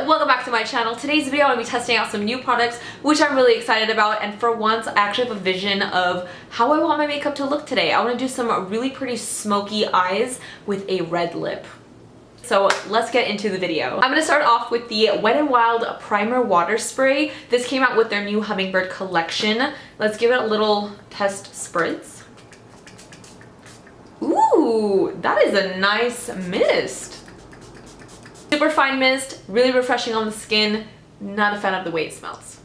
welcome back to my channel. Today's video I'm going to be testing out some new products which I'm really excited about, and for once I actually have a vision of how I want my makeup to look today. I want to do some really pretty smoky eyes with a red lip. So let's get into the video. I'm going to start off with the Wet n Wild Primer Water Spray. This came out with their new Hummingbird collection. Let's give it a little test spritz. Ooh, that is a nice mist. Super fine mist, really refreshing on the skin. Not a fan of the way it smells.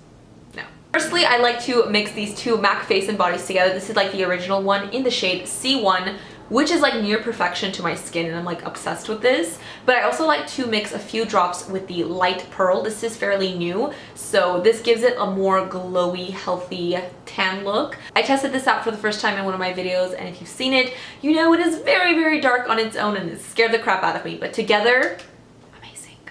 No. Firstly, I like to mix these two MAC face and bodies together. This is like the original one in the shade C1, which is like near perfection to my skin, and I'm like obsessed with this. But I also like to mix a few drops with the Light Pearl. This is fairly new, so this gives it a more glowy, healthy tan look. I tested this out for the first time in one of my videos, and if you've seen it, you know it is very, very dark on its own and it scared the crap out of me. But together,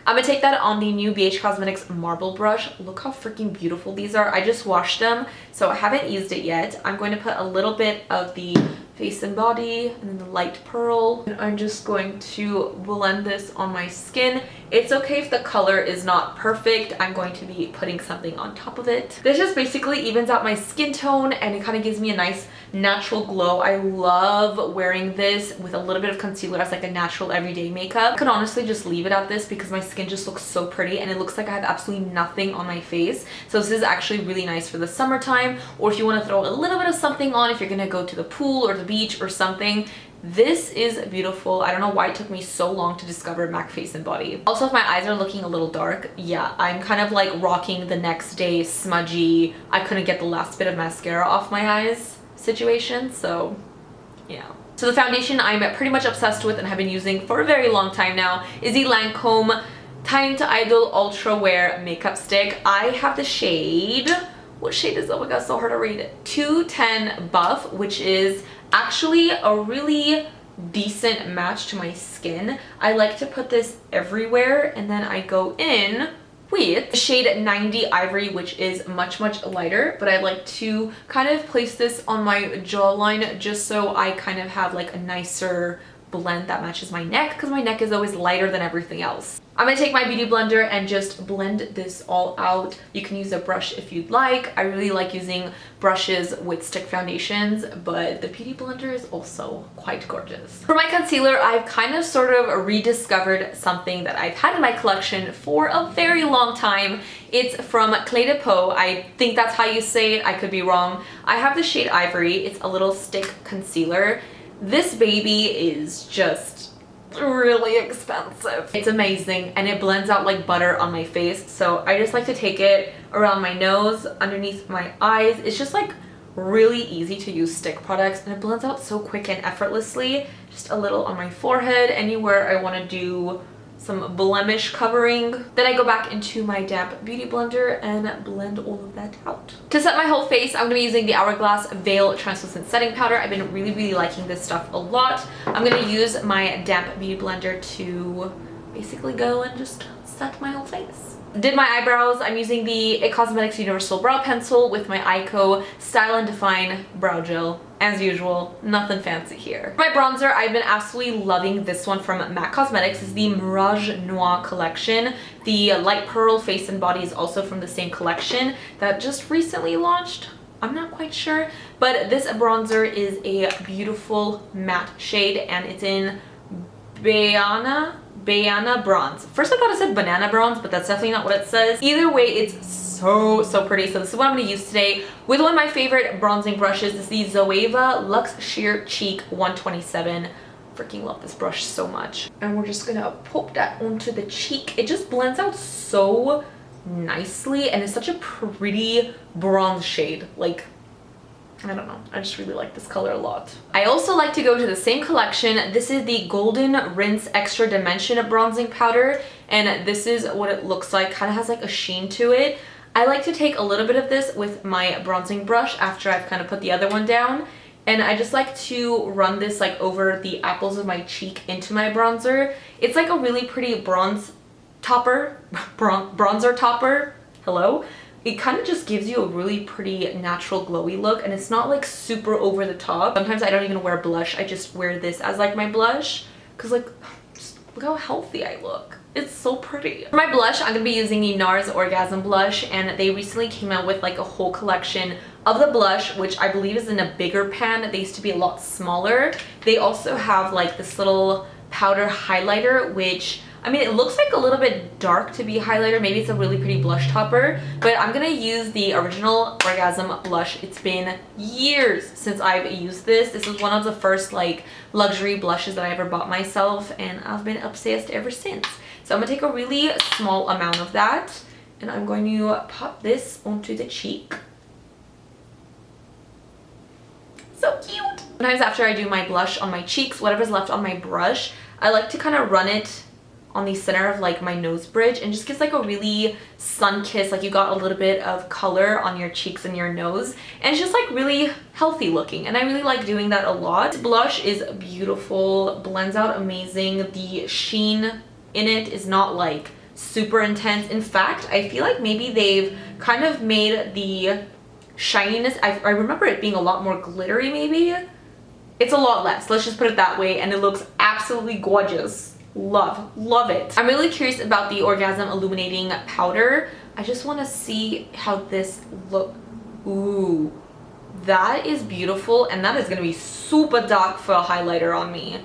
I'm gonna take that on the new BH Cosmetics Marble Brush. Look how freaking beautiful these are. I just washed them, so I haven't used it yet. I'm going to put a little bit of the face and body and then the Light Pearl. And I'm just going to blend this on my skin. It's okay if the color is not perfect. I'm going to be putting something on top of it. This just basically evens out my skin tone and it kind of gives me a nice natural glow. I love wearing this with a little bit of concealer as like a natural everyday makeup. I could honestly just leave it at this because my skin just looks so pretty and it looks like I have absolutely nothing on my face. So this is actually really nice for the summertime, or if you want to throw a little bit of something on if you're gonna go to the pool or the beach or something. This is beautiful. I don't know why it took me so long to discover MAC face and body. Also, if my eyes are looking a little dark, yeah, I'm kind of like rocking the next day smudgy, I couldn't get the last bit of mascara off my eyes situation, so yeah. So the foundation I'm pretty much obsessed with and have been using for a very long time now is the Lancome Teint Ultrawear Makeup Stick. I have the shade, what shade is it? Oh my god, so hard to read. 210 Buff, which is actually a really decent match to my skin. I like to put this everywhere, and then I go in with the shade 90 Ivory, which is much lighter, but I like to kind of place this on my jawline just so I kind of have like a nicer blend that matches my neck, because my neck is always lighter than everything else. I'm gonna take my beauty blender and just blend this all out. You can use a brush if you'd like. I really like using brushes with stick foundations, but the beauty blender is also quite gorgeous. For my concealer, I've kind of sort of rediscovered something that I've had in my collection for a very long time. It's from Peau. I think that's how you say it. I could be wrong. I have the shade Ivory. It's a little stick concealer. This baby is just really expensive. It's amazing and it blends out like butter on my face, so I just like to take it around my nose, underneath my eyes. It's just like really easy to use stick products and it blends out so quick and effortlessly. Just a little on my forehead, anywhere I want to do some blemish covering. Then I go back into my damp beauty blender and blend all of that out. To set my whole face, I'm going to be using the Hourglass Veil Translucent Setting Powder. I've been really liking this stuff a lot. I'm going to use my damp beauty blender to basically go and just set my whole face. Did my eyebrows. I'm using the It Cosmetics Universal Brow Pencil with my Eyeko Style and Define Brow Gel. As usual, nothing fancy here. For my bronzer, I've been absolutely loving this one from MAC Cosmetics. It's the Mirage Noir collection. The Light Pearl Face and Body is also from the same collection that just recently launched. I'm not quite sure, but this bronzer is a beautiful matte shade and it's in Baiana Bronze. First I thought it said Banana Bronze, but that's definitely not what it says. Either way, it's so pretty. So this is what I'm going to use today with one of my favorite bronzing brushes. This is the Zoeva Luxe Sheer Cheek 127. Freaking love this brush so much. And we're just going to pop that onto the cheek. It just blends out so nicely and it's such a pretty bronze shade. Like, I don't know, I just really like this color a lot. I also like to go to the same collection. This is the Golden Rinse Extra Dimension Bronzing Powder, and this is what it looks like. Kind of has like a sheen to it. I like to take a little bit of this with my bronzing brush after I've kind of put the other one down, and I just like to run this like over the apples of my cheek into my bronzer. It's like a really pretty bronzer topper. Hello? It kind of just gives you a really pretty natural glowy look, and it's not like super over the top. Sometimes I don't even wear blush. I just wear this as like my blush because like just look how healthy I look. It's so pretty. For my blush, I'm gonna be using the Nars Orgasm blush, and they recently came out with like a whole collection of the blush, which I believe is in a bigger pan. They used to be a lot smaller. They also have like this little powder highlighter, which, I mean, it looks like a little bit dark to be highlighter. Maybe it's a really pretty blush topper, but I'm gonna use the original Orgasm blush. It's been years since I've used this. This is one of the first like luxury blushes that I ever bought myself, and I've been obsessed ever since. So I'm gonna take a really small amount of that, and I'm going to pop this onto the cheek. So cute! Sometimes after I do my blush on my cheeks, whatever's left on my brush, I like to kind of run it on the center of like my nose bridge, and just gives like a really sun-kissed, like you got a little bit of color on your cheeks and your nose, and it's just like really healthy looking, and I really like doing that a lot. This blush is beautiful, blends out amazing. The sheen in it is not like super intense. In fact, I feel like maybe they've kind of made the shininess, I remember it being a lot more glittery maybe. It's a lot less, let's just put it that way, and it looks absolutely gorgeous. Love it. I'm really curious about the Orgasm illuminating powder. I just want to see how this look. Ooh, that is beautiful, and that is going to be super dark for a highlighter on me.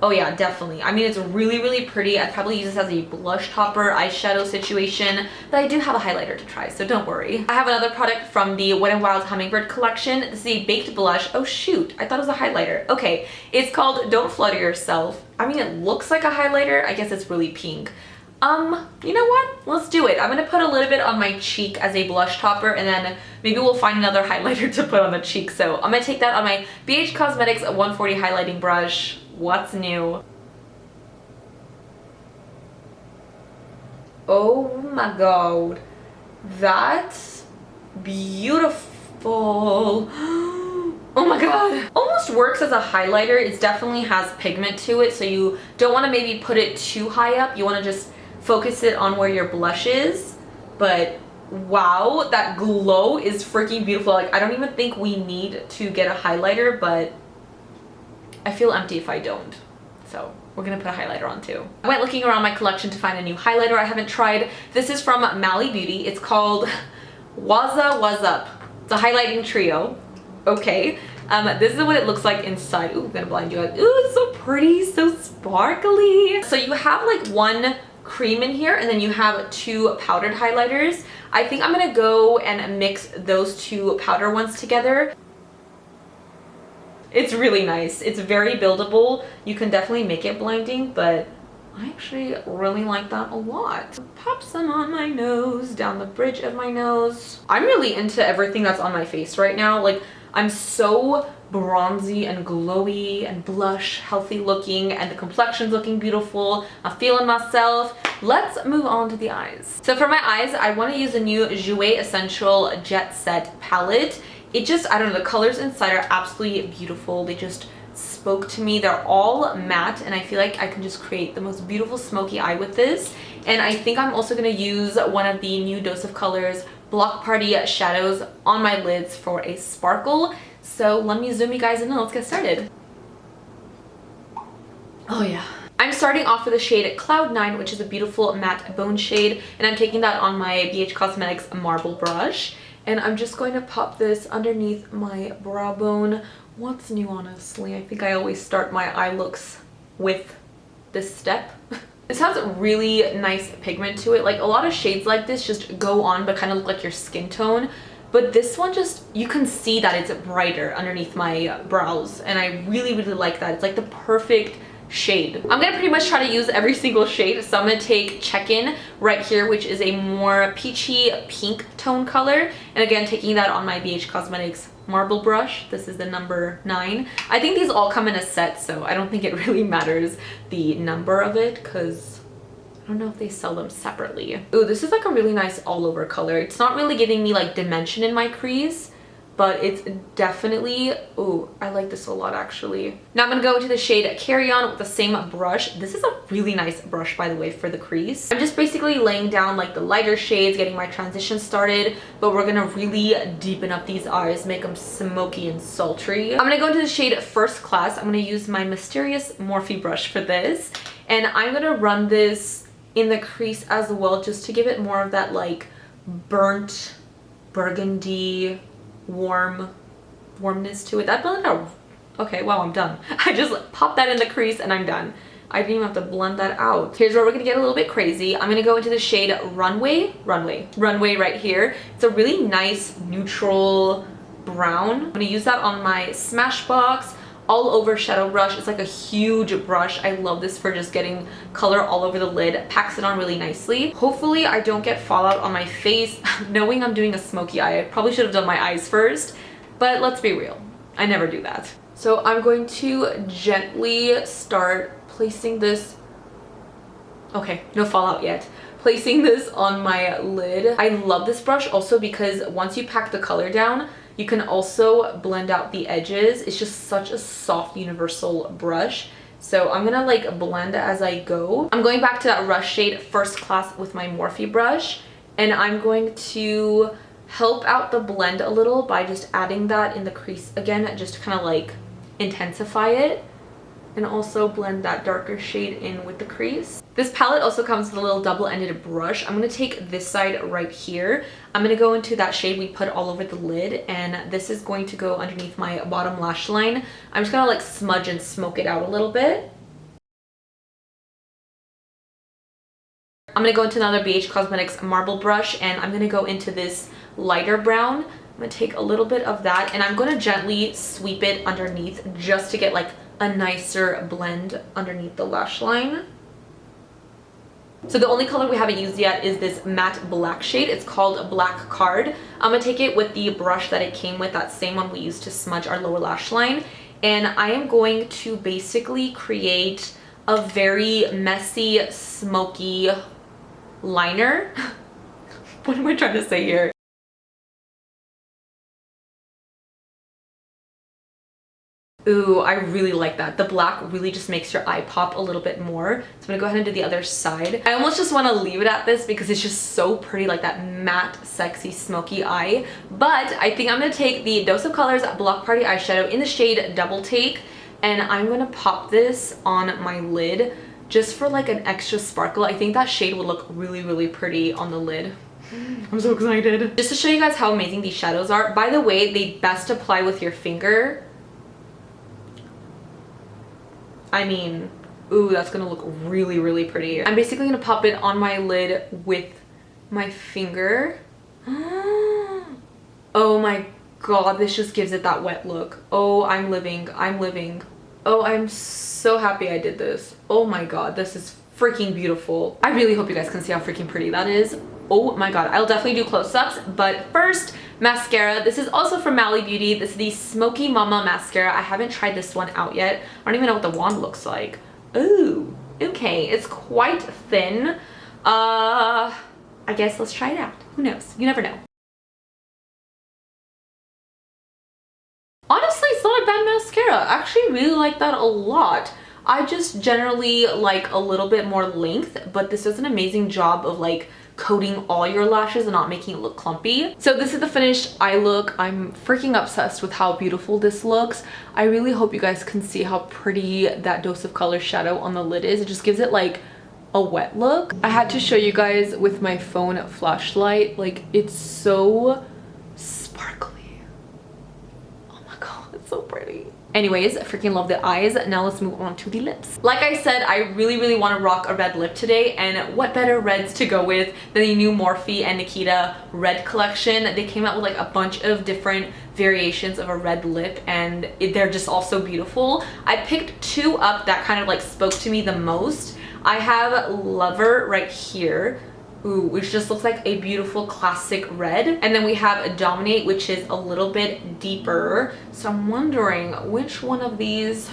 Oh yeah, definitely. I mean, it's really pretty. I'd probably use this as a blush topper, eyeshadow situation, but I do have a highlighter to try, so don't worry. I have another product from the Wet n Wild Hummingbird collection. This is a baked blush. Oh shoot, I thought it was a highlighter. Okay, it's called Don't Flutter Yourself. I mean, it looks like a highlighter. I guess it's really pink. You know what? Let's do it. I'm gonna put a little bit on my cheek as a blush topper, and then maybe we'll find another highlighter to put on the cheek. So I'm gonna take that on my BH Cosmetics 140 highlighting brush. What's new? Oh my god, that's beautiful. Oh my god. Almost works as a highlighter. It definitely has pigment to it, so you don't want to maybe put it too high up. You want to just focus it on where your blush is. But wow, that glow is freaking beautiful. Like, I don't even think we need to get a highlighter, but I feel empty if I don't. So we're gonna put a highlighter on too. I went looking around my collection to find a new highlighter I haven't tried. This is from Mallywood. It's called Wazza, Wazzap. It's a highlighting trio. Okay. This is what it looks like inside. Ooh, I'm gonna blind you guys. Ooh, it's so pretty, so sparkly. So you have like one cream in here, and then you have two powdered highlighters. I think I'm gonna go and mix those two powder ones together. It's really nice. It's very buildable. You can definitely make it blinding, but I actually really like that a lot. Pop some on my nose, down the bridge of my nose. I'm really into everything that's on my face right now. Like, I'm so bronzy and glowy and blush, healthy looking, and the complexion's looking beautiful. I'm feeling myself. Let's move on to the eyes. So for my eyes, I want to use a new Jouer Essential Jet Set palette. It just, I don't know, the colors inside are absolutely beautiful. They just spoke to me. They're all matte, and I feel like I can just create the most beautiful smoky eye with this. And I think I'm also going to use one of the new Dose of Colors Block Party shadows on my lids for a sparkle. So let me zoom you guys in and let's get started. Oh yeah. I'm starting off with the shade Cloud 9, which is a beautiful matte bone shade, and I'm taking that on my BH Cosmetics marble brush. And I'm just going to pop this underneath my brow bone. What's new, honestly? I think I always start my eye looks with this step. This has really nice pigment to it. Like, a lot of shades like this just go on but kind of look like your skin tone. But this one just, you can see that it's brighter underneath my brows. And I really like that. It's like the perfect shade. I'm gonna pretty much try to use every single shade. So I'm gonna take Check-In right here, which is a more peachy pink tone color. And again, taking that on my BH Cosmetics marble brush. This is the number 9. I think these all come in a set, so I don't think it really matters the number of it, because I don't know if they sell them separately. Ooh, this is like a really nice all over color. It's not really giving me like dimension in my crease, but it's definitely, ooh, I like this a lot actually. Now I'm gonna go into the shade Carry On with the same brush. This is a really nice brush, by the way, for the crease. I'm just basically laying down like the lighter shades, getting my transition started, but we're gonna really deepen up these eyes, make them smoky and sultry. I'm gonna go into the shade First Class. I'm gonna use my mysterious Morphe brush for this, and I'm gonna run this in the crease as well, just to give it more of that like burnt burgundy warmness to it. That blended out. Okay, wow, I'm done. I just popped that in the crease and I'm done. I didn't even have to blend that out. Here's where we're gonna get a little bit crazy. I'm gonna go into the shade Runway right here. It's a really nice neutral brown. I'm gonna use that on my Smashbox all over shadow brush. It's like a huge brush. I love this for just getting color all over the lid. Packs it on really nicely. Hopefully I don't get fallout on my face. Knowing I'm doing a smoky eye, I probably should have done my eyes first, but let's be real, I never do that. So I'm going to gently start placing this, okay, no fallout yet, placing this on my lid. I love this brush also because once you pack the color down, you can also blend out the edges. It's just such a soft universal brush. So I'm gonna like blend as I go. I'm going back to that Rush shade First Class with my Morphe brush, and I'm going to help out the blend a little by just adding that in the crease again, just to kind of like intensify it, and also blend that darker shade in with the crease. This palette also comes with a little double-ended brush. I'm going to take this side right here. I'm going to go into that shade we put all over the lid, and this is going to go underneath my bottom lash line. I'm just going to like smudge and smoke it out a little bit. I'm going to go into another BH Cosmetics marble brush, and I'm going to go into this lighter brown. I'm going to take a little bit of that, and I'm going to gently sweep it underneath just to get like a nicer blend underneath the lash line. So the only color we haven't used yet is this matte black shade. It's called Black Card. I'm going to take it with the brush that it came with, that same one we used to smudge our lower lash line. And I am going to basically create a very messy, smoky liner. What am I trying to say here? Ooh, I really like that. The black really just makes your eye pop a little bit more. So I'm gonna go ahead and do the other side. I almost just want to leave it at this because it's just so pretty, like that matte, sexy, smoky eye. But I think I'm gonna take the Dose of Colors Block Party eyeshadow in the shade Double Take, and I'm gonna pop this on my lid just for like an extra sparkle. I think that shade would look really, really pretty on the lid. I'm so excited. Just to show you guys how amazing these shadows are, by the way, they best apply with your finger. I mean, ooh, that's gonna look really, really pretty. I'm basically gonna pop it on my lid with my finger. Oh my god, this just gives it that wet look. Oh, I'm living. Oh, I'm so happy I did this. Oh my god, this is freaking beautiful. I really hope you guys can see how freaking pretty that is. Oh my god, I'll definitely do close-ups, but first, mascara. This is also from Mallywood. This is the Smoky Mama mascara. I haven't tried this one out yet. I don't even know what the wand looks like. Ooh, okay, it's quite thin. I guess let's try it out. Who knows? You never know. Honestly, it's not a bad mascara. I actually really like that a lot. I just generally like a little bit more length, but this does an amazing job of like coating all your lashes and not making it look clumpy. So this is the finished eye look. I'm freaking obsessed with how beautiful this looks. I really hope you guys can see how pretty that Dose of Color shadow on the lid is. It just gives it like a wet look. I had to show you guys with my phone flashlight. Like, it's so sparkly. Oh my god, it's so pretty. Anyways, I freaking love the eyes. Now let's move on to the lips. Like I said, I really want to rock a red lip today, and what better reds to go with than the new Morphe and Nikita red collection. They came out with like a bunch of different variations of a red lip, and they're just all so beautiful. I picked two up that kind of like spoke to me the most. I have Lover right here. Ooh, which just looks like a beautiful classic red. And then we have Dominate, which is a little bit deeper. So I'm wondering which one of these...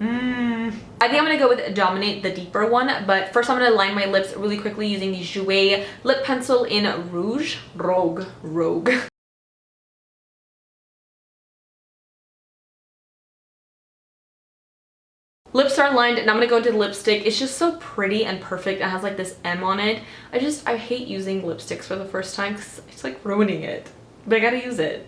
I think I'm gonna go with Dominate, the deeper one. But first I'm gonna line my lips really quickly using the Jouer lip pencil in Rouge. Rogue. Lips are lined, and I'm gonna go into the lipstick. It's just so pretty and perfect. It has like this M on it. I hate using lipsticks for the first time because it's like ruining it. But I gotta use it.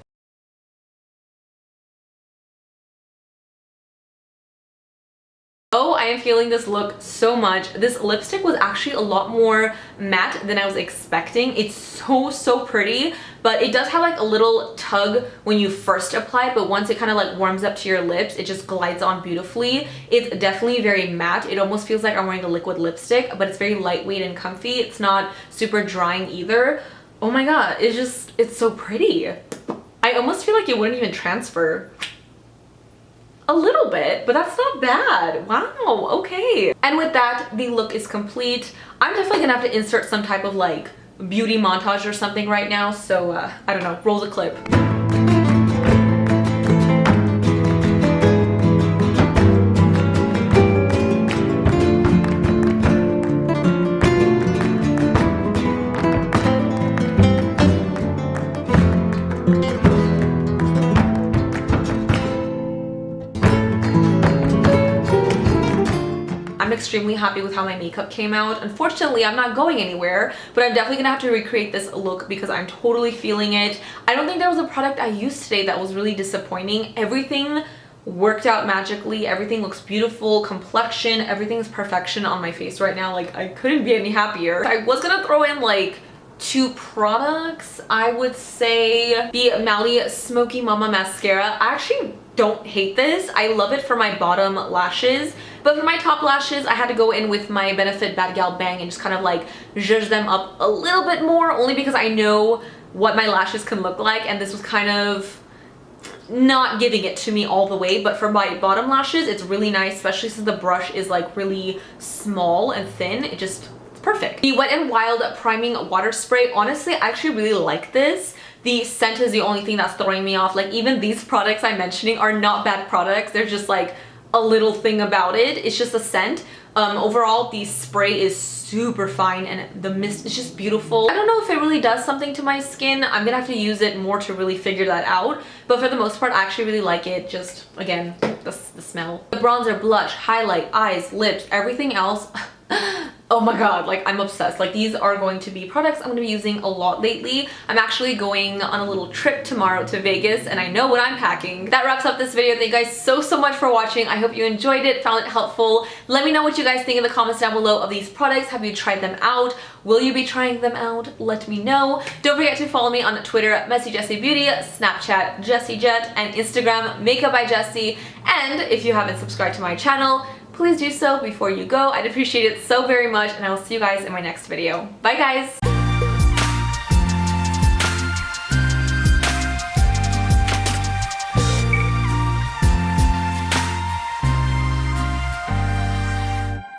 Oh, I am feeling this look so much. This lipstick was actually a lot more matte than I was expecting. It's so pretty, but it does have like a little tug when you first apply it, but once it kind of like warms up to your lips, it just glides on beautifully. It's definitely very matte. It almost feels like I'm wearing a liquid lipstick, but it's very lightweight and comfy. It's not super drying either. Oh my god, it's so pretty. I almost feel like it wouldn't even transfer. A little bit, but that's not bad. Wow, okay. And with that, the look is complete. I'm definitely gonna have to insert some type of like beauty montage or something right now, so I don't know, roll the clip. I'm extremely happy with how my makeup came out. Unfortunately, I'm not going anywhere, but I'm definitely gonna have to recreate this look because I'm totally feeling it. I don't think there was a product I used today that was really disappointing. Everything worked out magically. Everything looks beautiful. Complexion, everything's perfection on my face right now. Like, I couldn't be any happier. I was gonna throw in like 2 products. I would say the Mally Smoky Mama Mascara. I actually don't hate this. I love it for my bottom lashes, but for my top lashes, I had to go in with my Benefit Bad Gal Bang and just kind of like zhuzh them up a little bit more, only because I know what my lashes can look like, and this was kind of not giving it to me all the way. But for my bottom lashes, it's really nice, especially since the brush is like really small and thin. It just perfect. The Wet n Wild Priming Water Spray, honestly, I actually really like this. The scent is the only thing that's throwing me off. Like, even these products I'm mentioning are not bad products. They're just like a little thing about it. It's just a scent. Overall, the spray is super fine and the mist is just beautiful. I don't know if it really does something to my skin. I'm gonna have to use it more to really figure that out. But for the most part, I actually really like it. Just, again, the smell. The bronzer, blush, highlight, eyes, lips, everything else. Oh my god, like, I'm obsessed. Like, these are going to be products I'm going to be using a lot lately. I'm actually going on a little trip tomorrow to Vegas, and I know what I'm packing. That wraps up this video. Thank you guys so much for watching. I hope you enjoyed it, found it helpful. Let me know what you guys think in the comments down below of these products. Have you tried them out? Will you be trying them out? Let me know. Don't forget to follow me on Twitter at mesijesibeauty, Snapchat JessieJet, and Instagram Makeup by Jessie. And if you haven't subscribed to my channel, please do so before you go. I'd appreciate it so very much, and I will see you guys in my next video. Bye guys!